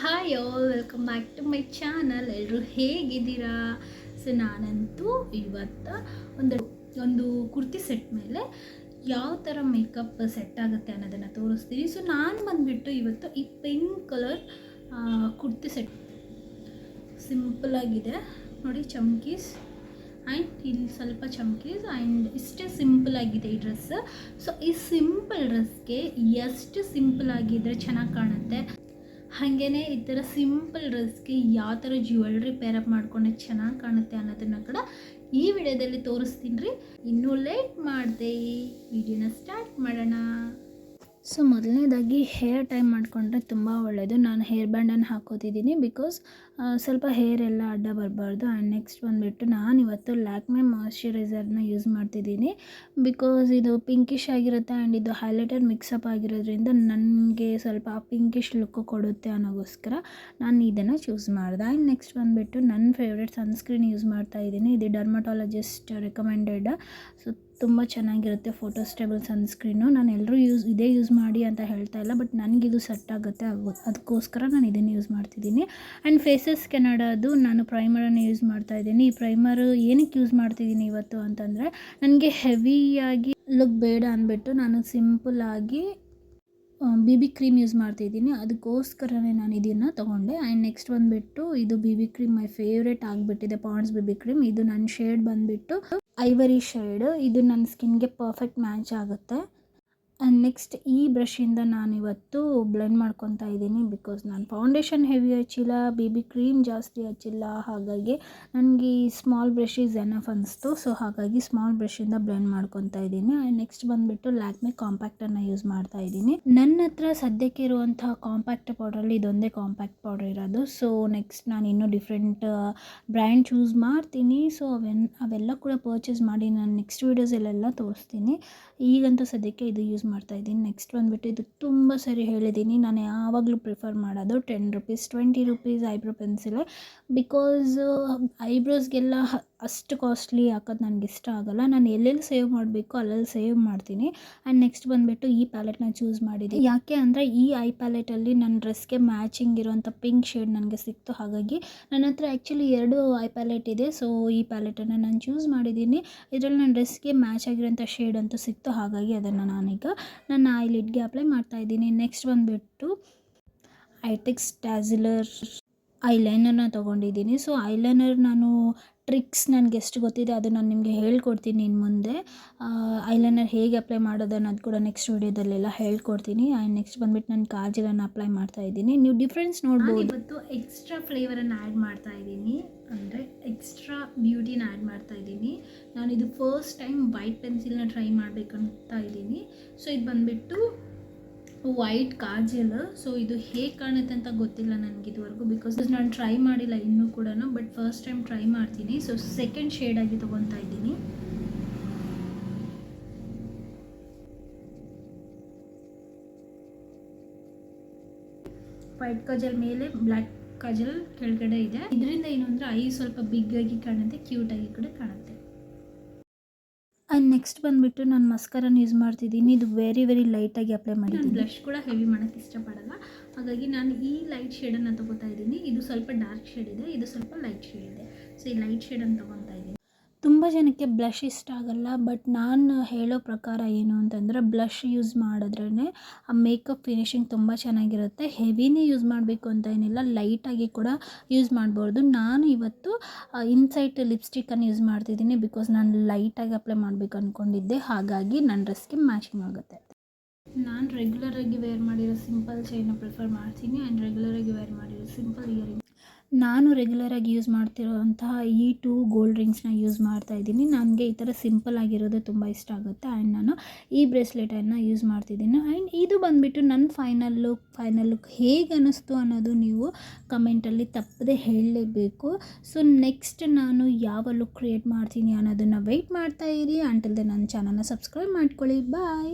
Hi all, welcome back to my channel. ಎಲ್ಲರೂ ಹೇಗಿದ್ದೀರಾ? So ನಾನಂತೂ ಇವತ್ತು ಒಂದು ಕುರ್ತಿ ಸೆಟ್ ಮೇಲೆ ಯಾವ ಥರ ಮೇಕಪ್ ಸೆಟ್ ಆಗುತ್ತೆ ಅನ್ನೋದನ್ನು ತೋರಿಸ್ತೀನಿ. ಸೊ ನಾನು ಬಂದುಬಿಟ್ಟು ಇವತ್ತು ಈ ಪಿಂಕ್ ಕಲರ್ ಕುರ್ತಿ ಸೆಟ್ ಸಿಂಪಲಾಗಿದೆ ನೋಡಿ, ಚಮ್ಕೀಸ್ ಆ್ಯಂಡ್ ಇಲ್ಲಿ ಸ್ವಲ್ಪ ಚಮ್ಕೀಸ್ ಆ್ಯಂಡ್ ಇಷ್ಟೇ ಸಿಂಪಲ್ ಆಗಿದೆ ಈ ಡ್ರೆಸ್. ಸೊ ಈ ಸಿಂಪಲ್ ಡ್ರೆಸ್ಗೆ ಎಷ್ಟು ಸಿಂಪಲ್ ಆಗಿದ್ದರೆ ಚೆನ್ನಾಗಿ ಕಾಣುತ್ತೆ, ಹಾಗೇ ಈ ಥರ ಸಿಂಪಲ್ ಡ್ರೆಸ್ಗೆ ಯಾವ ಥರ ಜ್ಯುವೆಲ್ರಿ ಪೇರಪ್ ಮಾಡ್ಕೊಂಡ್ರೆ ಚೆನ್ನಾಗಿ ಕಾಣುತ್ತೆ ಅನ್ನೋದನ್ನು ಕೂಡ ಈ ವಿಡಿಯೋದಲ್ಲಿ ತೋರಿಸ್ತೀನಿ ರೀ. ಇನ್ನೂ ಲೇಟ್ ಮಾಡಿದೆ, ವಿಡಿಯೋನ ಸ್ಟಾರ್ಟ್ ಮಾಡೋಣ. ಸೊ ಮೊದಲನೇದಾಗಿ ಹೇರ್ ಟೈಮ್ ಮಾಡಿಕೊಂಡ್ರೆ ತುಂಬ ಒಳ್ಳೆಯದು. ನಾನು ಹೇರ್ ಬ್ಯಾಂಡನ್ನು ಹಾಕೋತಿದ್ದೀನಿ ಬಿಕಾಸ್ ಸ್ವಲ್ಪ ಹೇರ್ ಎಲ್ಲ ಅಡ್ಡ ಬರಬಾರ್ದು. ಆ್ಯಂಡ್ ನೆಕ್ಸ್ಟ್ ಬಂದುಬಿಟ್ಟು ನಾನಿವತ್ತು ಲ್ಯಾಕ್ಮೆ ಮಾಯ್ಶ್ಚರೈಸರ್ನ ಯೂಸ್ ಮಾಡ್ತಿದ್ದೀನಿ ಬಿಕಾಸ್ ಇದು ಪಿಂಕಿಶ್ ಆಗಿರುತ್ತೆ ಆ್ಯಂಡ್ ಇದು ಹೈಲೈಟರ್ ಮಿಕ್ಸಪ್ ಆಗಿರೋದ್ರಿಂದ ನನಗೆ ಸ್ವಲ್ಪ ಪಿಂಕಿಶ್ ಲುಕ್ ಕೊಡುತ್ತೆ ಅನ್ನೋಗೋಸ್ಕರ ನಾನು ಇದನ್ನು ಚೂಸ್ ಮಾಡಿದೆ. ಆ್ಯಂಡ್ ನೆಕ್ಸ್ಟ್ ಬಂದುಬಿಟ್ಟು ನನ್ನ ಫೇವ್ರೆಟ್ ಸನ್ಸ್ಕ್ರೀನ್ ಯೂಸ್ ಮಾಡ್ತಾಯಿದ್ದೀನಿ. ಇದು ಡರ್ಮಟಾಲಜಿಸ್ಟ್ ರೆಕಮೆಂಡೆಡ್. ಸೊ ತುಂಬ ಚೆನ್ನಾಗಿರುತ್ತೆ ಫೋಟೋ ಸ್ಟೇಬಲ್ ಸನ್ಸ್ಕ್ರೀನು. ನಾನು ಎಲ್ಲರೂ ಇದೇ ಯೂಸ್ ಮಾಡಿ ಅಂತ ಹೇಳ್ತಾ ಇಲ್ಲ, ಬಟ್ ನನಗಿದು ಸೆಟ್ ಆಗುತ್ತೆ, ಅದಕ್ಕೋಸ್ಕರ ನಾನು ಇದನ್ನು ಯೂಸ್ ಮಾಡ್ತಿದ್ದೀನಿ. ಆ್ಯಂಡ್ ಫೇಸಸ್ ಕೆನಡಾದು ನಾನು ಪ್ರೈಮರನ್ನು ಯೂಸ್ ಮಾಡ್ತಾಯಿದ್ದೀನಿ. ಈ ಪ್ರೈಮರು ಏನಕ್ಕೆ ಯೂಸ್ ಮಾಡ್ತಿದ್ದೀನಿ ಇವತ್ತು ಅಂತಂದರೆ, ನನಗೆ ಹೆವಿಯಾಗಿ ಲುಕ್ ಬೇಡ ಅಂದ್ಬಿಟ್ಟು ನಾನು ಸಿಂಪಲ್ಲಾಗಿ BB ಕ್ರೀಮ್ ಯೂಸ್ ಮಾಡ್ತಿದ್ದೀನಿ, ಅದಕ್ಕೋಸ್ಕರನೇ ನಾನು ಇದನ್ನು ತೊಗೊಂಡೆ. ಆ್ಯಂಡ್ ನೆಕ್ಸ್ಟ್ ಬಂದುಬಿಟ್ಟು ಇದು BB ಕ್ರೀಮ್ ಮೈ ಫೇವ್ರೇಟ್ ಆಗಿಬಿಟ್ಟಿದೆ, ಪಾಂಡ್ಸ್ BB ಕ್ರೀಮ್. ಇದು ನನ್ನ ಶೇಡ್ ಬಂದುಬಿಟ್ಟು ಐವರಿ ಶೇಡ್. ಇದು ನನ್ನ ಸ್ಕಿನ್ಗೆ ಪರ್ಫೆಕ್ಟ್ ಮ್ಯಾಚ್ ಆಗುತ್ತೆ. ಆ್ಯಂಡ್ ನೆಕ್ಸ್ಟ್ ಈ ಬ್ರಷಿಂದ ನಾನಿವತ್ತು ಬ್ಲೆಂಡ್ ಮಾಡ್ಕೊತಾ ಇದ್ದೀನಿ ಬಿಕಾಸ್ ನಾನು ಫೌಂಡೇಶನ್ ಹೆವಿ ಹಚ್ಚಿಲ್ಲ, BB ಕ್ರೀಮ್ ಜಾಸ್ತಿ ಹಚ್ಚಿಲ್ಲ, ಹಾಗಾಗಿ ನನಗೆ ಈ ಸ್ಮಾಲ್ ಬ್ರಷ್ ಈಸ್ ಎನಫ್ ಅನಿಸ್ತು. ಸೊ ಹಾಗಾಗಿ ಸ್ಮಾಲ್ ಬ್ರಷಿಂದ ಬ್ಲೆಂಡ್ ಮಾಡ್ಕೊತಾ ಇದ್ದೀನಿ. ಆ್ಯಂಡ್ ನೆಕ್ಸ್ಟ್ ಬಂದುಬಿಟ್ಟು ಲ್ಯಾಕ್ಮೆ ಕಾಂಪ್ಯಾಕ್ಟನ್ನು ಯೂಸ್ ಮಾಡ್ತಾ ಇದ್ದೀನಿ. ನನ್ನ ಹತ್ರ ಸದ್ಯಕ್ಕೆ ಇರುವಂಥ ಕಾಂಪ್ಯಾಕ್ಟ್ ಪೌಡ್ರಲ್ಲಿ ಇದೊಂದೇ ಕಾಂಪ್ಯಾಕ್ಟ್ ಪೌಡರ್ ಇರೋದು. ಸೊ ನೆಕ್ಸ್ಟ್ ನಾನು ಇನ್ನೂ ಡಿಫ್ರೆಂಟ್ ಬ್ರ್ಯಾಂಡ್ ಚೂಸ್ ಮಾಡ್ತೀನಿ. ಸೊ ಅವೆಲ್ಲ ಕೂಡ ಪರ್ಚೇಸ್ ಮಾಡಿ ನಾನು ನೆಕ್ಸ್ಟ್ ವೀಡಿಯೋಸಲ್ಲೆಲ್ಲ ತೋರಿಸ್ತೀನಿ. ಈಗಂತೂ ಸದ್ಯಕ್ಕೆ ಇದು ಯೂಸ್ ಮಾಡ್ತಾಯಿದ್ದೀನಿ. ನೆಕ್ಸ್ಟ್ ಬಂದುಬಿಟ್ಟು ಇದು ತುಂಬ ಸರಿ ಹೇಳಿದ್ದೀನಿ, ನಾನು ಯಾವಾಗಲೂ ಪ್ರಿಫರ್ ಮಾಡೋದು 10 rupees 20 rupees eyebrow pencil. Because ಐಬ್ರೋಸ್ಗೆಲ್ಲ ಅಷ್ಟು ಕಾಸ್ಟ್ಲಿ ಹಾಕೋದು ನನಗೆ ಇಷ್ಟ ಆಗೋಲ್ಲ. ನಾನು ಎಲ್ಲೆಲ್ಲಿ ಸೇವ್ ಮಾಡಬೇಕು ಅಲ್ಲೆಲ್ಲಿ ಸೇವ್ ಮಾಡ್ತೀನಿ. ಆ್ಯಂಡ್ ನೆಕ್ಸ್ಟ್ ಬಂದುಬಿಟ್ಟು ಈ ಪ್ಯಾಲೆಟ್ನ ಚೂಸ್ ಮಾಡಿದ್ದೀನಿ. ಯಾಕೆ ಅಂದರೆ ಈ ಐ ಪ್ಯಾಲೆಟಲ್ಲಿ ನನ್ನ ಡ್ರೆಸ್ಗೆ ಮ್ಯಾಚಿಂಗ್ ಇರೋಂಥ ಪಿಂಕ್ ಶೇಡ್ ನನಗೆ ಸಿಕ್ತು. ಹಾಗಾಗಿ ನನ್ನ ಹತ್ರ ಆ್ಯಕ್ಚುಲಿ 2 ಐ ಪ್ಯಾಲೆಟ್ ಇದೆ. ಸೊ ಈ ಪ್ಯಾಲೆಟನ್ನು ನಾನು ಚೂಸ್ ಮಾಡಿದ್ದೀನಿ. ಇದರಲ್ಲಿ ನನ್ನ ಡ್ರೆಸ್ಗೆ ಮ್ಯಾಚ್ ಆಗಿರೋಂಥ ಶೇಡ್ ಅಂತೂ ಸಿಕ್ತು, ಹಾಗಾಗಿ ಅದನ್ನು ನಾನೀಗ ನನ್ನ ಐಲಿಡ್ಗೆ ಅಪ್ಲೈ ಮಾಡ್ತಾಯಿದ್ದೀನಿ. ನೆಕ್ಸ್ಟ್ ಬಂದುಬಿಟ್ಟು ಐಟೆಕ್ಸ್ ಡಾಝಿಲರ್ ಐಲೈನರ್ನ ತೊಗೊಂಡಿದ್ದೀನಿ. ಸೊ ಐಲೈನರ್ ನಾನು ಟ್ರಿಕ್ಸ್ ನನಗೆ ಎಷ್ಟು ಗೊತ್ತಿದೆ ಅದು ನಾನು ನಿಮಗೆ ಹೇಳ್ಕೊಡ್ತೀನಿ ಇನ್ನು ಮುಂದೆ. ಐಲೈನರ್ ಹೇಗೆ ಅಪ್ಲೈ ಮಾಡೋದು ಅನ್ನೋದು ಕೂಡ ನೆಕ್ಸ್ಟ್ ವೀಡಿಯೋದಲ್ಲೆಲ್ಲ ಹೇಳ್ಕೊಡ್ತೀನಿ. ಆ್ಯಂಡ್ ನೆಕ್ಸ್ಟ್ ಬಂದುಬಿಟ್ಟು ನಾನು ಕಾಜಲನ್ನು ಅಪ್ಲೈ ಮಾಡ್ತಾಯಿದ್ದೀನಿ. ನೀವು ಡಿಫ್ರೆನ್ಸ್ ನೋಡ್ಬೋದು. ಇವತ್ತು ಎಕ್ಸ್ಟ್ರಾ ಫ್ಲೇವರನ್ನು ಆ್ಯಡ್ ಮಾಡ್ತಾಯಿದ್ದೀನಿ, ಅಂದರೆ ಎಕ್ಸ್ಟ್ರಾ ಬ್ಯೂಟಿನ ಆ್ಯಡ್ ಮಾಡ್ತಾಯಿದ್ದೀನಿ. ನಾನು ಇದು ಫಸ್ಟ್ ಟೈಮ್ ವೈಟ್ ಪೆನ್ಸಿಲ್ನ ಟ್ರೈ ಮಾಡಬೇಕಂತ ಇದ್ದೀನಿ. ಸೊ ಇದು ಬಂದುಬಿಟ್ಟು ವೈಟ್ ಕಾಜಲ್. ಸೊ ಇದು ಹೇಗೆ ಕಾಣುತ್ತೆ ಅಂತ ಗೊತ್ತಿಲ್ಲ ನನಗೆ ಇದುವರೆಗೂ, ಬಿಕಾಸ್ ನಾನು ಟ್ರೈ ಮಾಡಿಲ್ಲ ಇನ್ನೂ ಕೂಡ, ಬಟ್ ಫಸ್ಟ್ ಟೈಮ್ ಟ್ರೈ ಮಾಡ್ತೀನಿ. ಸೊ ಸೆಕೆಂಡ್ ಶೇಡಾಗಿ ತೊಗೊತಾ ಇದ್ದೀನಿ. ವೈಟ್ ಕಾಜಲ್ ಮೇಲೆ ಬ್ಲ್ಯಾಕ್ ಕಾಜಲ್ ಕೆಳಗಡೆ ಇದೆ. ಇದರಿಂದ ಏನು ಅಂದರೆ ಐ ಸ್ವಲ್ಪ ಬಿಗ್ ಆಗಿ ಕಾಣುತ್ತೆ, ಕ್ಯೂಟಾಗಿ ಕೂಡ ಕಾಣುತ್ತೆ. ಆ್ಯಂಡ್ ನೆಕ್ಸ್ಟ್ ಬಂದುಬಿಟ್ಟು ನಾನು ಮಸ್ಕರನ್ನು ಯೂಸ್ ಮಾಡ್ತಿದ್ದೀನಿ. ಇದು ವೆರಿ ಲೈಟಾಗಿ ಅಪ್ಲೈ ಮಾಡಿದ್ದೀನಿ. ಬ್ಲಷ್ ಕೂಡ ಹೆವಿ ಮಾಡೋಕ್ಕೆ ಇಷ್ಟಪಡಲ್ಲ, ಹಾಗಾಗಿ ನಾನು ಈ ಲೈಟ್ ಶೇಡನ್ನು ತೊಗೋತಾ ಇದ್ದೀನಿ. ಇದು ಸ್ವಲ್ಪ ಡಾರ್ಕ್ ಶೇಡ್ ಇದೆ, ಇದು ಸ್ವಲ್ಪ ಲೈಟ್ ಶೇಡ್ ಇದೆ. ಸೊ ಈ ಲೈಟ್ ಶೇಡನ್ನು ತೊಗೊತಾ ಇದ್ದೀನಿ. ತುಂಬ ಜನಕ್ಕೆ ಬ್ಲಷ್ ಇಷ್ಟ ಆಗಲ್ಲ, ಬಟ್ ನಾನು ಹೇಳೋ ಪ್ರಕಾರ ಏನು ಅಂತಂದರೆ ಬ್ಲಷ್ ಯೂಸ್ ಮಾಡಿದ್ರೇ ಆ ಮೇಕಪ್ ಫಿನಿಶಿಂಗ್ ತುಂಬ ಚೆನ್ನಾಗಿರುತ್ತೆ. ಹೆವಿನೇ ಯೂಸ್ ಮಾಡಬೇಕು ಅಂತ ಏನಿಲ್ಲ, ಲೈಟಾಗಿ ಕೂಡ ಯೂಸ್ ಮಾಡ್ಬೋದು. ನಾನು ಇವತ್ತು ಇನ್ಸೈಟ್ ಲಿಪ್ಸ್ಟಿಕ್ಕನ್ನು ಯೂಸ್ ಮಾಡ್ತಿದ್ದೀನಿ ಬಿಕಾಸ್ ನಾನು ಲೈಟಾಗಿ ಅಪ್ಲೈ ಮಾಡಬೇಕು ಅಂದ್ಕೊಂಡಿದ್ದೆ, ಹಾಗಾಗಿ ನನ್ನ ಡ್ರೆಸ್ಗೆ ಮ್ಯಾಚಿಂಗ್ ಆಗುತ್ತೆ. ನಾನು ರೆಗ್ಯುಲರಾಗಿ ವೇರ್ ಮಾಡಿರೋ ಸಿಂಪಲ್ ಚೈನ್ನ ಪ್ರಿಫರ್ ಮಾಡ್ತೀನಿ ಆ್ಯಂಡ್ ರೆಗ್ಯುಲರಾಗಿ ವೇರ್ ಮಾಡಿರೋ ಸಿಂಪಲ್ ಇಯರಿಂಗ್. ನಾನು ರೆಗ್ಯುಲರಾಗಿ ಯೂಸ್ ಮಾಡ್ತಿರೋಂತಹ ಈ 2 ಗೋಲ್ಡ್ ರಿಂಗ್ಸ್ನ ಯೂಸ್ ಮಾಡ್ತಾಯಿದ್ದೀನಿ. ನನಗೆ ಈ ಥರ ಸಿಂಪಲ್ ಆಗಿರೋದು ತುಂಬ ಇಷ್ಟ ಆಗುತ್ತೆ. ಆ್ಯಂಡ್ ನಾನು ಈ ಬ್ರೇಸ್ಲೆಟನ್ನು ಯೂಸ್ ಮಾಡ್ತಿದ್ದೀನಿ. ಆ್ಯಂಡ್ ಇದು ಬಂದುಬಿಟ್ಟು ನನ್ನ ಫೈನಲ್ ಲುಕ್ ಹೇಗೆ ಅನ್ನಿಸ್ತು ಅನ್ನೋದು ನೀವು ಕಮೆಂಟಲ್ಲಿ ತಪ್ಪದೆ ಹೇಳಲೇಬೇಕು. ಸೊ ನೆಕ್ಸ್ಟ್ ನಾನು ಯಾವ ಲುಕ್ ಕ್ರಿಯೇಟ್ ಮಾಡ್ತೀನಿ ಅನ್ನೋದನ್ನು ವೆಯ್ಟ್ ಮಾಡ್ತಾಯಿರಿ. ಅಂಟಿಲ್ ದೆನ್ ನನ್ನ ಚಾನಲ್ನ ಸಬ್ಸ್ಕ್ರೈಬ್ ಮಾಡ್ಕೊಳ್ಳಿ. ಬಾಯ್.